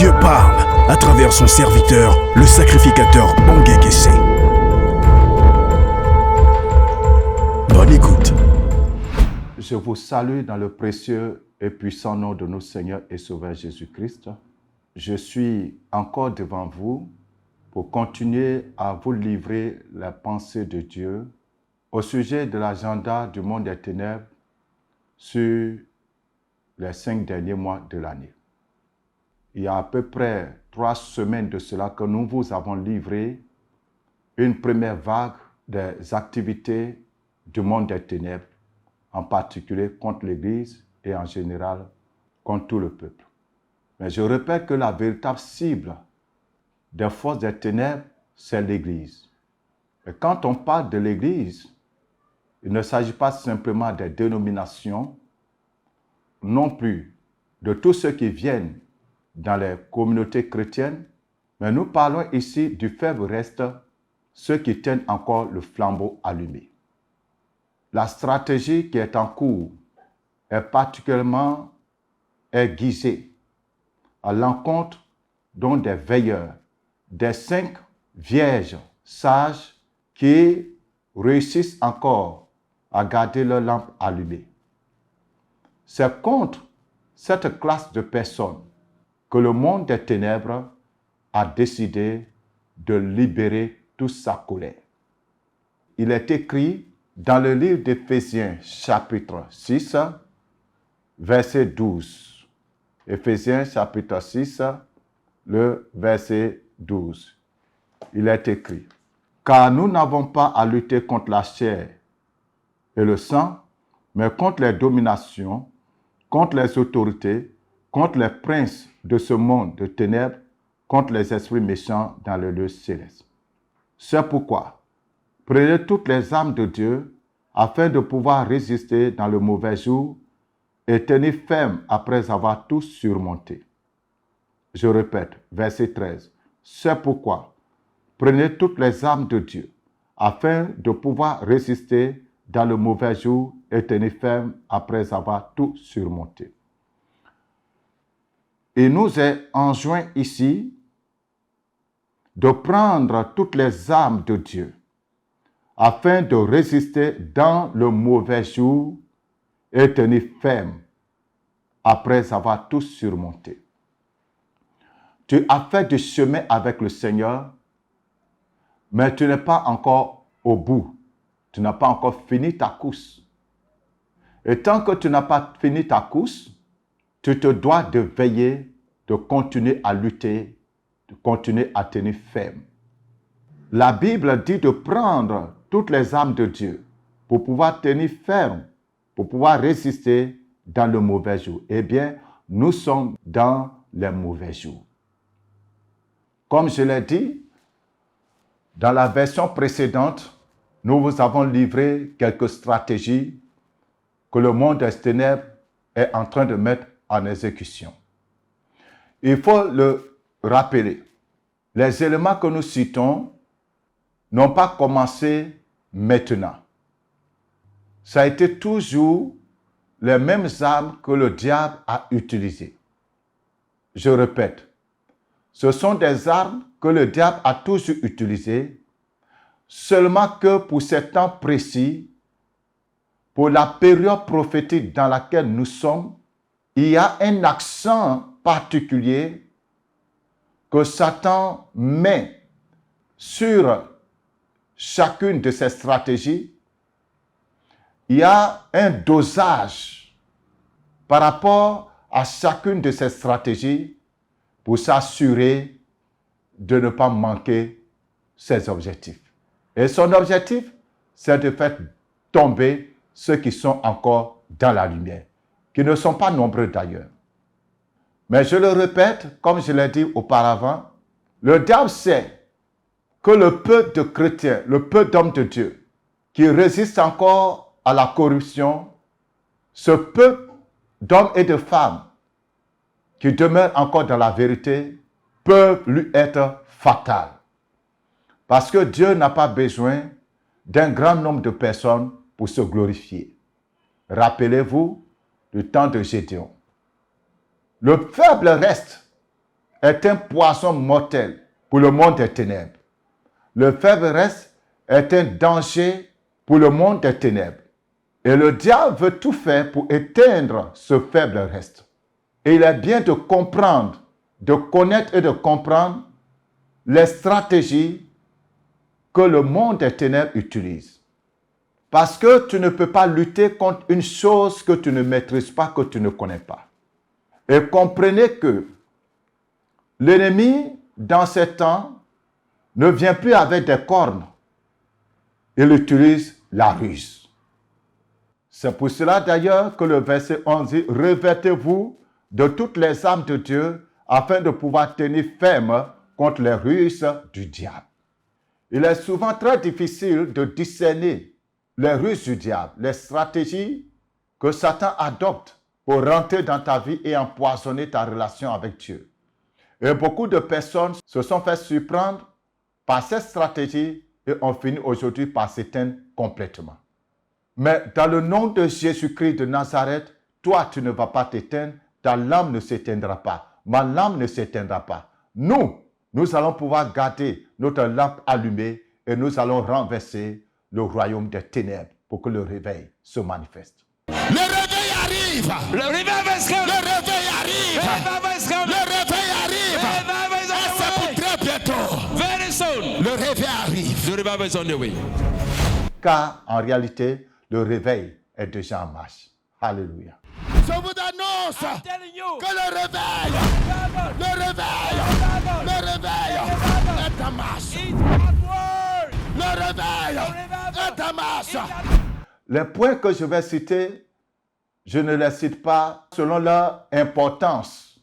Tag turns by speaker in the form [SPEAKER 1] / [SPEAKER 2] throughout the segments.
[SPEAKER 1] Dieu parle à travers son serviteur, le sacrificateur Bongé Kessé. Bonne écoute.
[SPEAKER 2] Je vous salue dans le précieux et puissant nom de notre Seigneur et Sauveur Jésus-Christ. Je suis encore devant vous pour continuer à vous livrer la pensée de Dieu au sujet de l'agenda du monde des ténèbres sur les 5 derniers mois de l'année. Il y a à peu près 3 semaines de cela que nous vous avons livré une première vague des activités du monde des ténèbres, en particulier contre l'Église et en général contre tout le peuple. Mais je répète que la véritable cible des forces des ténèbres, c'est l'Église. Et quand on parle de l'Église, il ne s'agit pas simplement des dénominations, non plus de tous ceux qui viennent dans les communautés chrétiennes, mais nous parlons ici du faible reste, ceux qui tiennent encore le flambeau allumé. La stratégie qui est en cours est particulièrement aiguisée à l'encontre donc des veilleurs, des 5 vierges sages qui réussissent encore à garder leur lampe allumée. C'est contre cette classe de personnes que le monde des ténèbres a décidé de libérer toute sa colère. Il est écrit dans le livre d'Éphésiens, chapitre 6, verset 12. Éphésiens, chapitre 6, le verset 12. Il est écrit: « Car nous n'avons pas à lutter contre la chair et le sang, mais contre les dominations, contre les autorités, contre les princes de ce monde de ténèbres, contre les esprits méchants dans le lieu céleste. C'est pourquoi, prenez toutes les armes de Dieu, afin de pouvoir résister dans le mauvais jour et tenir ferme après avoir tout surmonté. » Je répète, verset 13. C'est pourquoi, prenez toutes les armes de Dieu, afin de pouvoir résister dans le mauvais jour et tenir ferme après avoir tout surmonté. Il nous est enjoint ici de prendre toutes les armes de Dieu afin de résister dans le mauvais jour et tenir ferme après avoir tout surmonté. Tu as fait du chemin avec le Seigneur, mais tu n'es pas encore au bout. Tu n'as pas encore fini ta course. Et tant que tu n'as pas fini ta course, tu te dois de veiller, de continuer à lutter, de continuer à tenir ferme. La Bible dit de prendre toutes les armes de Dieu pour pouvoir tenir ferme, pour pouvoir résister dans le mauvais jour. Eh bien, nous sommes dans les mauvais jours. Comme je l'ai dit, dans la version précédente, nous vous avons livré quelques stratégies que le monde des ténèbres est en train de mettre en exécution. Il faut le rappeler. Les éléments que nous citons n'ont pas commencé maintenant. Ça a été toujours les mêmes armes que le diable a utilisées. Je répète, ce sont des armes que le diable a toujours utilisées, seulement que pour ces temps précis, pour la période prophétique dans laquelle nous sommes, il y a un accent particulier que Satan met sur chacune de ces stratégies. Il y a un dosage par rapport à chacune de ces stratégies pour s'assurer de ne pas manquer ses objectifs. Et son objectif, c'est de faire tomber ceux qui sont encore dans la lumière, qui ne sont pas nombreux d'ailleurs. Mais je le répète, comme je l'ai dit auparavant, le diable sait que le peu de chrétiens, le peu d'hommes de Dieu, qui résistent encore à la corruption, ce peu d'hommes et de femmes qui demeurent encore dans la vérité, peuvent lui être fatals. Parce que Dieu n'a pas besoin d'un grand nombre de personnes pour se glorifier. Rappelez-vous du temps de Gédéon. Le faible reste est un poison mortel pour le monde des ténèbres. Le faible reste est un danger pour le monde des ténèbres. Et le diable veut tout faire pour éteindre ce faible reste. Et il est bien de comprendre, de connaître et de comprendre les stratégies que le monde des ténèbres utilise. Parce que tu ne peux pas lutter contre une chose que tu ne maîtrises pas, que tu ne connais pas. Et comprenez que l'ennemi, dans ces temps, ne vient plus avec des cornes. Il utilise la ruse. C'est pour cela d'ailleurs que le verset 11 dit « Revêtez-vous de toutes les armes de Dieu afin de pouvoir tenir ferme contre les ruses du diable. » Il est souvent très difficile de discerner les ruses du diable, les stratégies que Satan adopte pour rentrer dans ta vie et empoisonner ta relation avec Dieu. Et beaucoup de personnes se sont fait surprendre par cette stratégie et ont fini aujourd'hui par s'éteindre complètement. Mais dans le nom de Jésus-Christ de Nazareth, toi, tu ne vas pas t'éteindre, ta lampe ne s'éteindra pas, ma lampe ne s'éteindra pas. Nous allons pouvoir garder notre lampe allumée et nous allons renverser le royaume des ténèbres pour que le réveil se manifeste.
[SPEAKER 3] Le réveil arrive.
[SPEAKER 4] Le revival
[SPEAKER 3] Le réveil arrive. Le réveil arrive. Et c'est pour très bientôt.
[SPEAKER 4] Very soon.
[SPEAKER 3] Le réveil arrive.
[SPEAKER 4] The revival is on the way.
[SPEAKER 2] Car en réalité, le réveil est déjà en marche. Alléluia.
[SPEAKER 3] Je vous annonce
[SPEAKER 4] I'm telling you.
[SPEAKER 3] que le réveil est en marche.
[SPEAKER 4] It's at work.
[SPEAKER 3] Le réveil est en marche.
[SPEAKER 2] Les points que je vais citer, je ne les cite pas selon leur importance,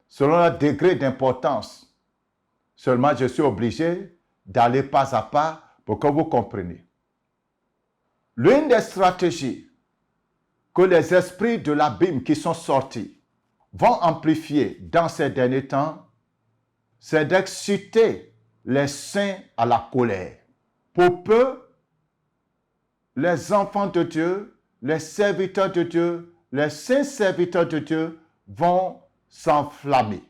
[SPEAKER 2] selon leur degré d'importance. Seulement, je suis obligé d'aller pas à pas pour que vous compreniez. L'une des stratégies que les esprits de l'abîme qui sont sortis vont amplifier dans ces derniers temps, c'est d'exciter les saints à la colère. Pour peu, les enfants de Dieu, les serviteurs de Dieu, les saints serviteurs de Dieu vont s'enflammer.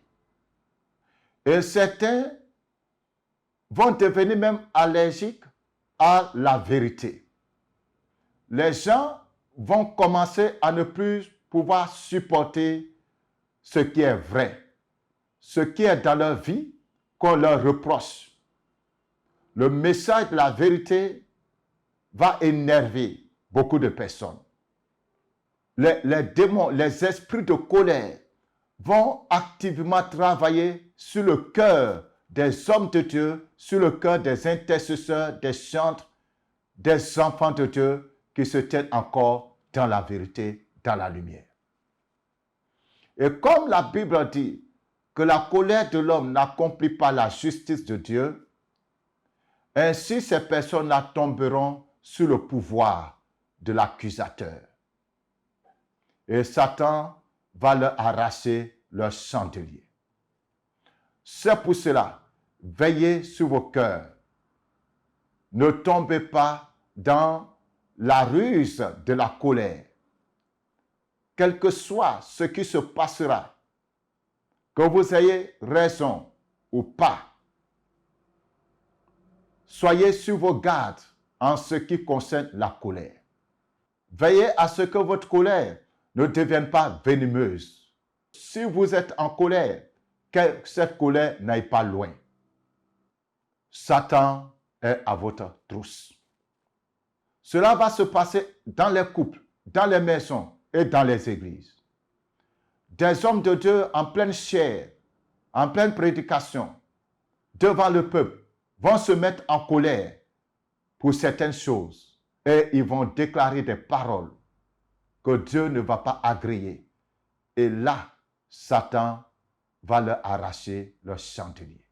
[SPEAKER 2] Et certains vont devenir même allergiques à la vérité. Les gens vont commencer à ne plus pouvoir supporter ce qui est vrai, ce qui est dans leur vie qu'on leur reproche. Le message de la vérité va énerver beaucoup de personnes. Les démons, les esprits de colère vont activement travailler sur le cœur des hommes de Dieu, sur le cœur des intercesseurs, des chantres, des enfants de Dieu qui se tiennent encore dans la vérité, dans la lumière. Et comme la Bible dit que la colère de l'homme n'accomplit pas la justice de Dieu, ainsi ces personnes-là tomberont sous le pouvoir de l'accusateur. Et Satan va leur arracher leur chandelier. C'est pour cela, veillez sur vos cœurs. Ne tombez pas dans la ruse de la colère. Quel que soit ce qui se passera, que vous ayez raison ou pas, soyez sur vos gardes en ce qui concerne la colère. Veillez à ce que votre colère ne devienne pas venimeuse. Si vous êtes en colère, que cette colère n'aille pas loin. Satan est à votre trousse. Cela va se passer dans les couples, dans les maisons et dans les églises. Des hommes de Dieu en pleine chair, en pleine prédication, devant le peuple, vont se mettre en colère pour certaines choses et ils vont déclarer des paroles que Dieu ne va pas agréer. Et là, Satan va leur arracher leur chandelier.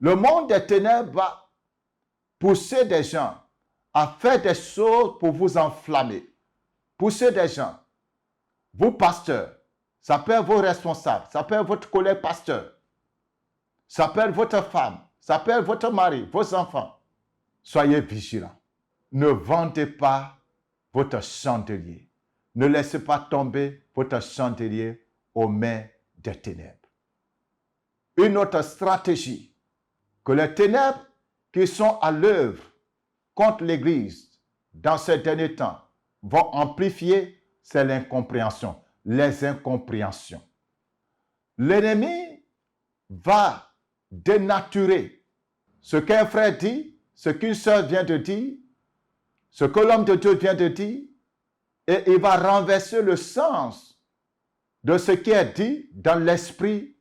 [SPEAKER 2] Le monde des ténèbres va pousser des gens à faire des choses pour vous enflammer. Pousser des gens. Vous, pasteurs, ça peut être vos responsables, ça peut être votre collègue pasteur, ça peut être votre femme, ça peut être votre mari, vos enfants. Soyez vigilants. Ne vendez pas votre chandelier. Ne laissez pas tomber votre chandelier aux mains des ténèbres. une autre stratégie que les ténèbres qui sont à l'œuvre contre l'Église dans ces derniers temps vont amplifier, c'est l'incompréhension, les incompréhensions. L'ennemi va dénaturer ce qu'un frère dit, ce qu'une sœur vient de dire, ce que l'homme de Dieu vient de dire, et il va renverser le sens de ce qui est dit dans l'esprit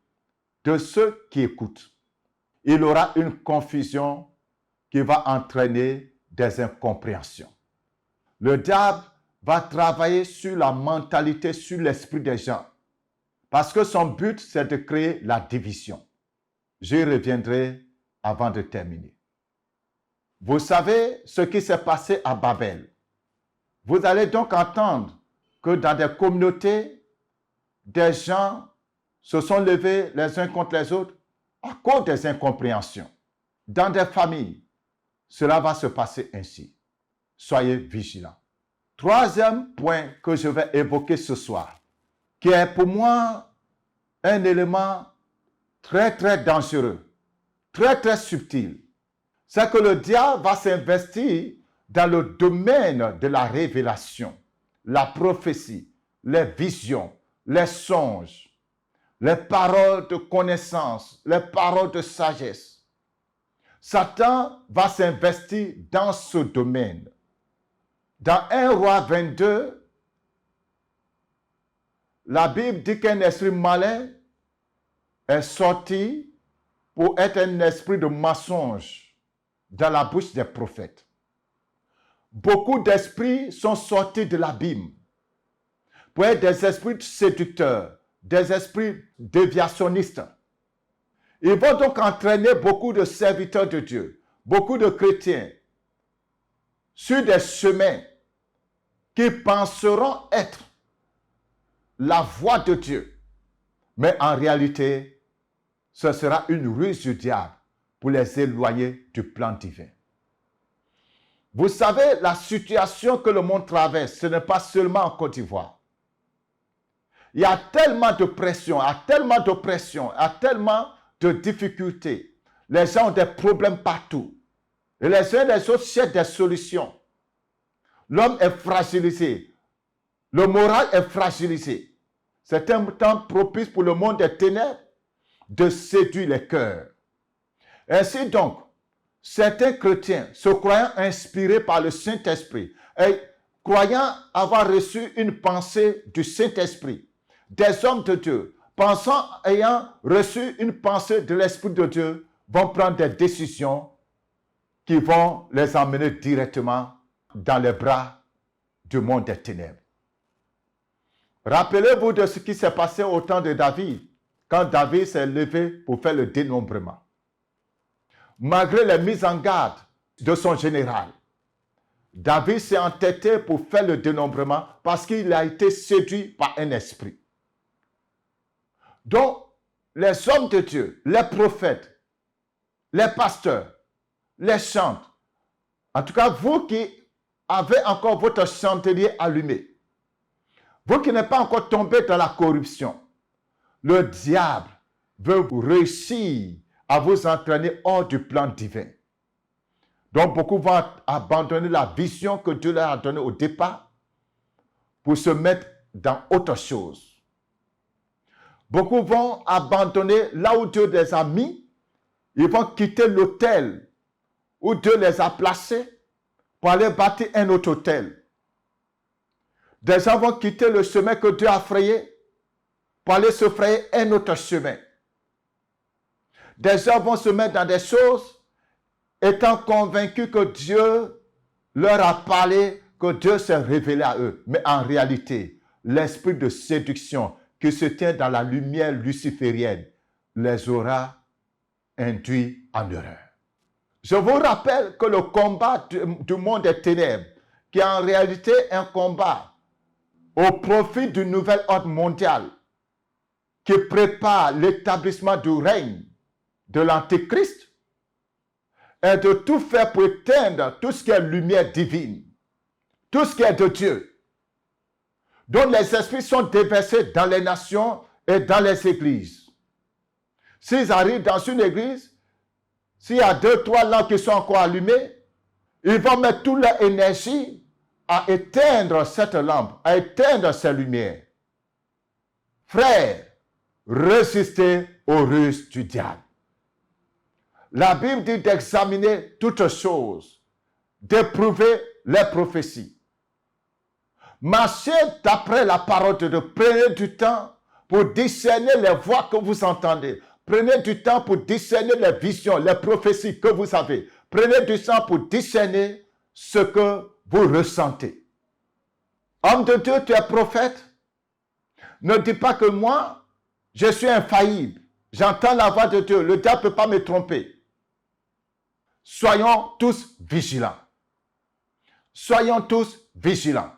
[SPEAKER 2] de ceux qui écoutent. Il aura une confusion qui va entraîner des incompréhensions. Le diable va travailler sur la mentalité, sur l'esprit des gens, parce que son but, c'est de créer la division. J'y reviendrai avant de terminer. Vous savez ce qui s'est passé à Babel. Vous allez donc entendre que dans des communautés, des gens se sont levés les uns contre les autres à cause des incompréhensions. Dans des familles, cela va se passer ainsi. Soyez vigilants. Troisième point que je vais évoquer ce soir, qui est pour moi un élément très très dangereux, très très subtil, c'est que le diable va s'investir dans le domaine de la révélation, la prophétie, les visions, les songes, les paroles de connaissance, les paroles de sagesse. Satan va s'investir dans ce domaine. Dans 1 Roi 22, la Bible dit qu'un esprit malin est sorti pour être un esprit de mensonge dans la bouche des prophètes. Beaucoup d'esprits sont sortis de l'abîme pour être des esprits séducteurs, des esprits déviationnistes. Ils vont donc entraîner beaucoup de serviteurs de Dieu, beaucoup de chrétiens, sur des chemins qui penseront être la voie de Dieu. Mais en réalité, ce sera une ruse du diable pour les éloigner du plan divin. Vous savez, la situation que le monde traverse, ce n'est pas seulement en Côte d'Ivoire. Il y a tellement de pression, il y a tellement d'oppression, il y a tellement de difficultés. Les gens ont des problèmes partout. Et les uns et les autres cherchent des solutions. L'homme est fragilisé. Le moral est fragilisé. C'est un temps propice pour le monde des ténèbres de séduire les cœurs. Ainsi donc, certains chrétiens se croyant inspirés par le Saint-Esprit et croyant avoir reçu une pensée du Saint-Esprit, des hommes de Dieu, ayant reçu une pensée de l'Esprit de Dieu, vont prendre des décisions qui vont les emmener directement dans les bras du monde des ténèbres. Rappelez-vous de ce qui s'est passé au temps de David, quand David s'est levé pour faire le dénombrement. Malgré les mises en garde de son général, David s'est entêté pour faire le dénombrement parce qu'il a été séduit par un esprit. Donc, les hommes de Dieu, les prophètes, les pasteurs, les chantres, en tout cas vous qui avez encore votre chandelier allumé, vous qui n'êtes pas encore tombé dans la corruption, le diable veut vous réussir à vous entraîner hors du plan divin. Donc beaucoup vont abandonner la vision que Dieu leur a donnée au départ pour se mettre dans autre chose. Beaucoup vont abandonner là où Dieu les a mis, ils vont quitter l'autel où Dieu les a placés pour aller bâtir un autre autel. Des gens vont quitter le chemin que Dieu a frayé pour aller se frayer un autre chemin. Des gens vont se mettre dans des choses étant convaincus que Dieu leur a parlé, que Dieu s'est révélé à eux. Mais en réalité, l'esprit de séduction qui se tient dans la lumière luciférienne les aura induits en erreur. Je vous rappelle que le combat du monde des ténèbres, qui est en réalité un combat au profit du nouvel ordre mondial, qui prépare l'établissement du règne de l'Antéchrist, est de tout faire pour éteindre tout ce qui est lumière divine, tout ce qui est de Dieu, dont les esprits sont déversés dans les nations et dans les églises. S'ils arrivent dans une église, s'il y a 2, 3 lampes qui sont encore allumées, ils vont mettre toute leur énergie à éteindre cette lampe, à éteindre ces lumières. Frères, résistez aux ruses du diable. La Bible dit d'examiner toutes choses, d'éprouver les prophéties. Marchez d'après la parole de Dieu. Prenez du temps pour discerner les voix que vous entendez. Prenez du temps pour discerner les visions, les prophéties que vous avez. Prenez du temps pour discerner ce que vous ressentez. Homme de Dieu, tu es prophète. Ne dis pas que moi, je suis infaillible. J'entends la voix de Dieu. Le diable ne peut pas me tromper. Soyons tous vigilants. Soyons tous vigilants.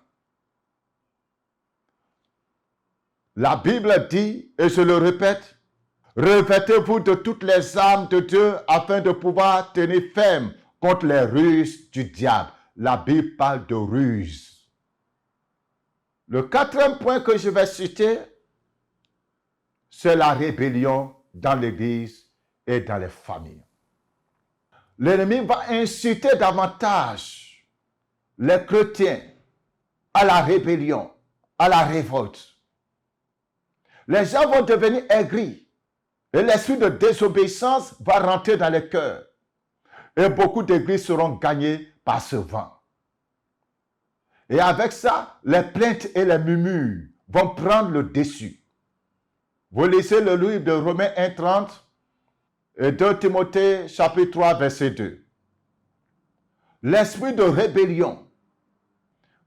[SPEAKER 2] La Bible dit, et je le répète, revêtez-vous de toutes les armes de Dieu afin de pouvoir tenir ferme contre les ruses du diable. La Bible parle de ruses. Le 4e point que je vais citer, c'est la rébellion dans l'Église et dans les familles. L'ennemi va inciter davantage les chrétiens à la rébellion, à la révolte. Les gens vont devenir aigris et l'esprit de désobéissance va rentrer dans les cœurs. Et beaucoup d'églises seront gagnées par ce vent. Et avec ça, les plaintes et les murmures vont prendre le dessus. Vous lisez le livre de Romains 1:30 et 2 Timothée chapitre 3 verset 2. L'esprit de rébellion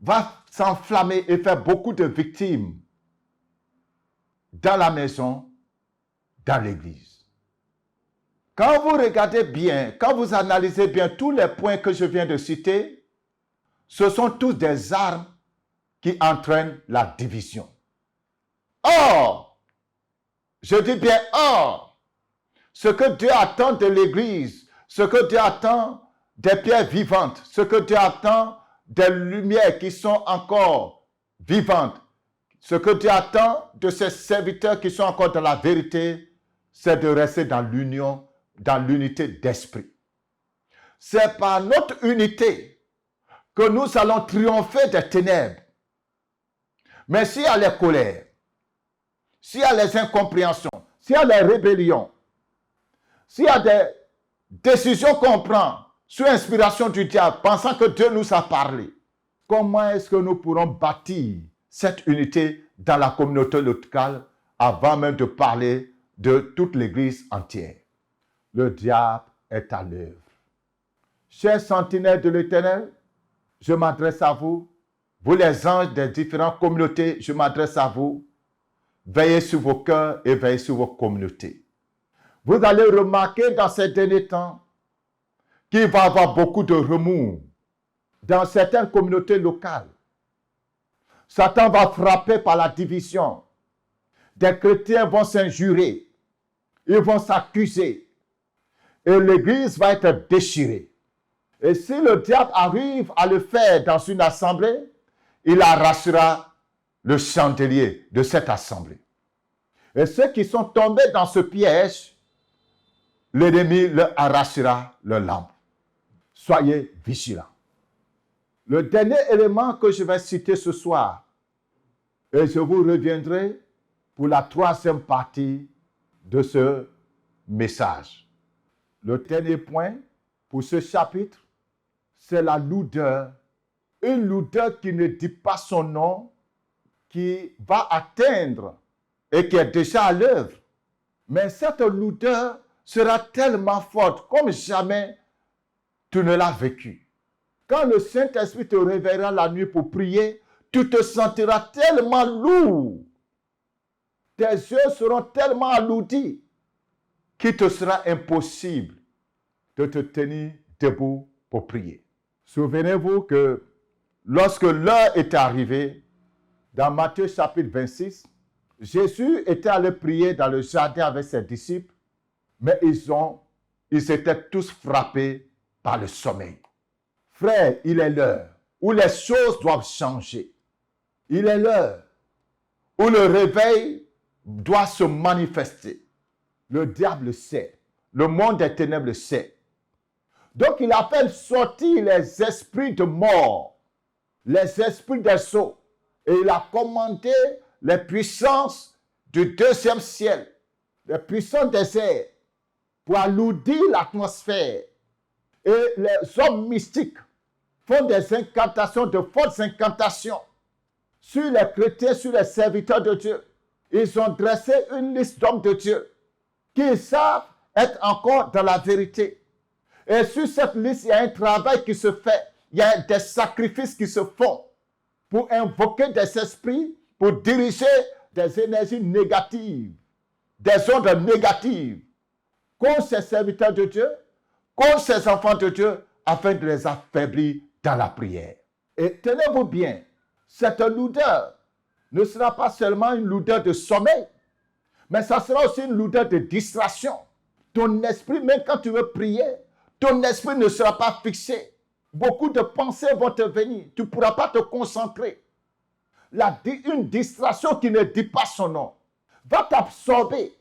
[SPEAKER 2] va s'enflammer et faire beaucoup de victimes dans la maison, dans l'église. Quand vous regardez bien, quand vous analysez bien tous les points que je viens de citer, ce sont tous des armes qui entraînent la division. Or, je dis bien or, ce que Dieu attend de l'église, ce que Dieu attend des pierres vivantes, ce que Dieu attend des lumières qui sont encore vivantes, ce que Dieu attend de ses serviteurs qui sont encore dans la vérité, c'est de rester dans l'union, dans l'unité d'esprit. C'est par notre unité que nous allons triompher des ténèbres. Mais s'il y a les colères, s'il y a les incompréhensions, s'il y a les rébellions, s'il y a des décisions qu'on prend sous inspiration du diable, pensant que Dieu nous a parlé, comment est-ce que nous pourrons bâtir cette unité dans la communauté locale avant même de parler de toute l'Église entière? Le diable est à l'œuvre. Chers sentinelles de l'Éternel, je m'adresse à vous. Vous les anges des différentes communautés, je m'adresse à vous. Veillez sur vos cœurs et veillez sur vos communautés. Vous allez remarquer dans ces derniers temps qu'il va y avoir beaucoup de remous dans certaines communautés locales. Satan va frapper par la division. Des chrétiens vont s'injurer. Ils vont s'accuser. Et l'église va être déchirée. Et si le diable arrive à le faire dans une assemblée, il arrachera le chandelier de cette assemblée. Et ceux qui sont tombés dans ce piège, l'ennemi leur arrachera leur lampe. Soyez vigilants. Le dernier élément que je vais citer ce soir, et je vous reviendrai pour la 3e partie de ce message. Le dernier point pour ce chapitre, c'est la lourdeur. Une lourdeur qui ne dit pas son nom, qui va atteindre et qui est déjà à l'œuvre. Mais cette lourdeur sera tellement forte comme jamais tu ne l'as vécu. Quand le Saint-Esprit te réveillera la nuit pour prier, tu te sentiras tellement lourd. Tes yeux seront tellement alourdis qu'il te sera impossible de te tenir debout pour prier. Souvenez-vous que lorsque l'heure était arrivée, dans Matthieu chapitre 26, Jésus était allé prier dans le jardin avec ses disciples, mais ils étaient tous frappés par le sommeil. Frère, il est l'heure où les choses doivent changer. Il est l'heure où le réveil doit se manifester. Le diable sait. Le monde des ténèbres sait. Donc il a fait sortir les esprits de mort, les esprits des sots. Et il a commandé les puissances du deuxième ciel, les puissances des airs, pour alourdir l'atmosphère. Et les hommes mystiques font des incantations, de fortes incantations sur les chrétiens, sur les serviteurs de Dieu. Ils ont dressé une liste d'hommes de Dieu qui savent être encore dans la vérité. Et sur cette liste, il y a un travail qui se fait. Il y a des sacrifices qui se font pour invoquer des esprits, pour diriger des énergies négatives, des ondes négatives contre ces serviteurs de Dieu, contre ces enfants de Dieu, afin de les affaiblir dans la prière. Et tenez-vous bien, cette lourdeur ne sera pas seulement une lourdeur de sommeil, mais ça sera aussi une lourdeur de distraction. Ton esprit, même quand tu veux prier, ton esprit ne sera pas fixé. Beaucoup de pensées vont te venir. Tu ne pourras pas te concentrer. Une distraction qui ne dit pas son nom va t'absorber.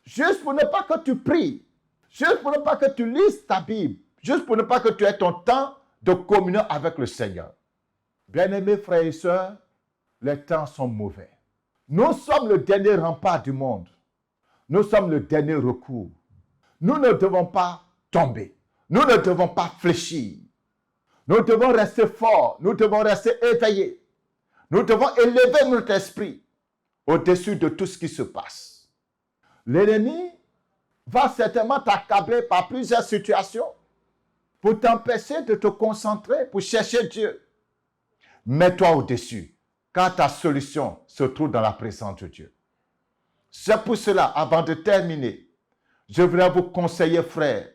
[SPEAKER 2] Juste pour ne pas que tu pries. Juste pour ne pas que tu lises ta Bible. Juste pour ne pas que tu aies ton temps de communion avec le Seigneur. Bien-aimés frères et sœurs, les temps sont mauvais. Nous sommes le dernier rempart du monde. Nous sommes le dernier recours. Nous ne devons pas tomber. Nous ne devons pas fléchir. Nous devons rester forts. Nous devons rester éveillés. Nous devons élever notre esprit au-dessus de tout ce qui se passe. L'ennemi va certainement t'accabler par plusieurs situations pour t'empêcher de te concentrer, pour chercher Dieu. Mets-toi au-dessus, car ta solution se trouve dans la présence de Dieu. C'est pour cela, avant de terminer, je voudrais vous conseiller, frères,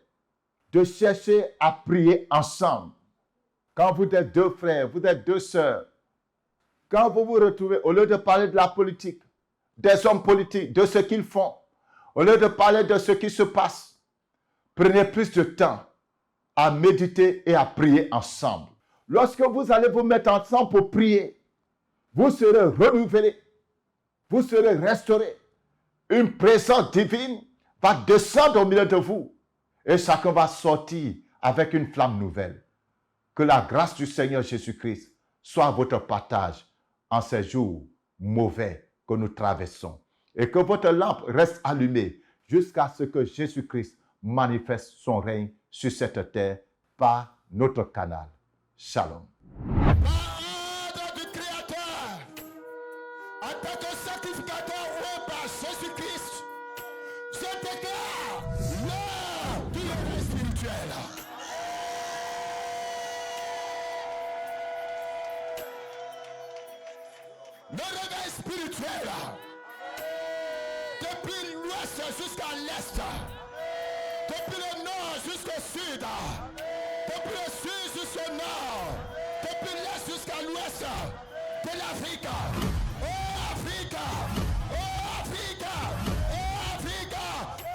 [SPEAKER 2] de chercher à prier ensemble. Quand vous êtes deux frères, vous êtes deux sœurs, quand vous vous retrouvez, au lieu de parler de la politique, des hommes politiques, de ce qu'ils font, au lieu de parler de ce qui se passe, prenez plus de temps à méditer et à prier ensemble. Lorsque vous allez vous mettre ensemble pour prier, vous serez renouvelés, vous serez restaurés. Une présence divine va descendre au milieu de vous et chacun va sortir avec une flamme nouvelle. Que la grâce du Seigneur Jésus-Christ soit votre partage en ces jours mauvais que nous traversons. Et que votre lampe reste allumée jusqu'à ce que Jésus-Christ manifeste son règne sur cette terre par notre canal. Shalom.
[SPEAKER 3] Par ordre du Créateur, en tant que sacrificateur roi par Jésus-Christ, je déclare l'heure du réveil spirituel. Le réveil spirituel, depuis l'ouest jusqu'à l'est, depuis le nord jusqu'au sud, depuis le sud jusqu'au nord, depuis l'est jusqu'à l'ouest de l'Afrique. Oh Afrique, oh Afrique, oh Afrique,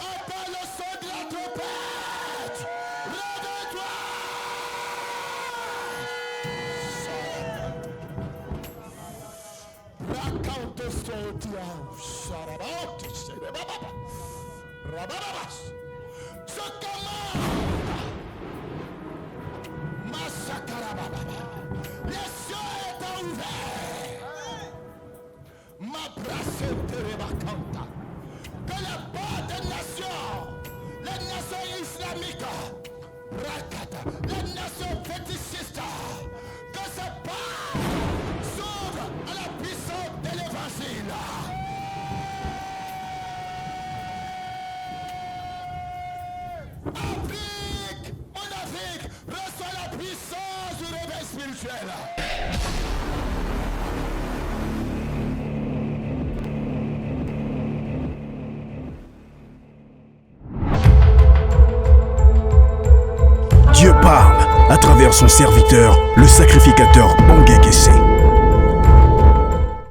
[SPEAKER 3] entends le son de la trompette. Réveille-toi. Raconte son je commande les cieux étant ouverts, ma brasse terrebacanta, que les bords des nations, les nations islamiques, les nations fétichistes, que ce pas s'ouvre à la puissance de l'évangile. Afrique, mon Afrique, reçoit la puissance du réveil spirituel.
[SPEAKER 1] Dieu parle à travers son serviteur, le sacrificateur Bangé Kessé.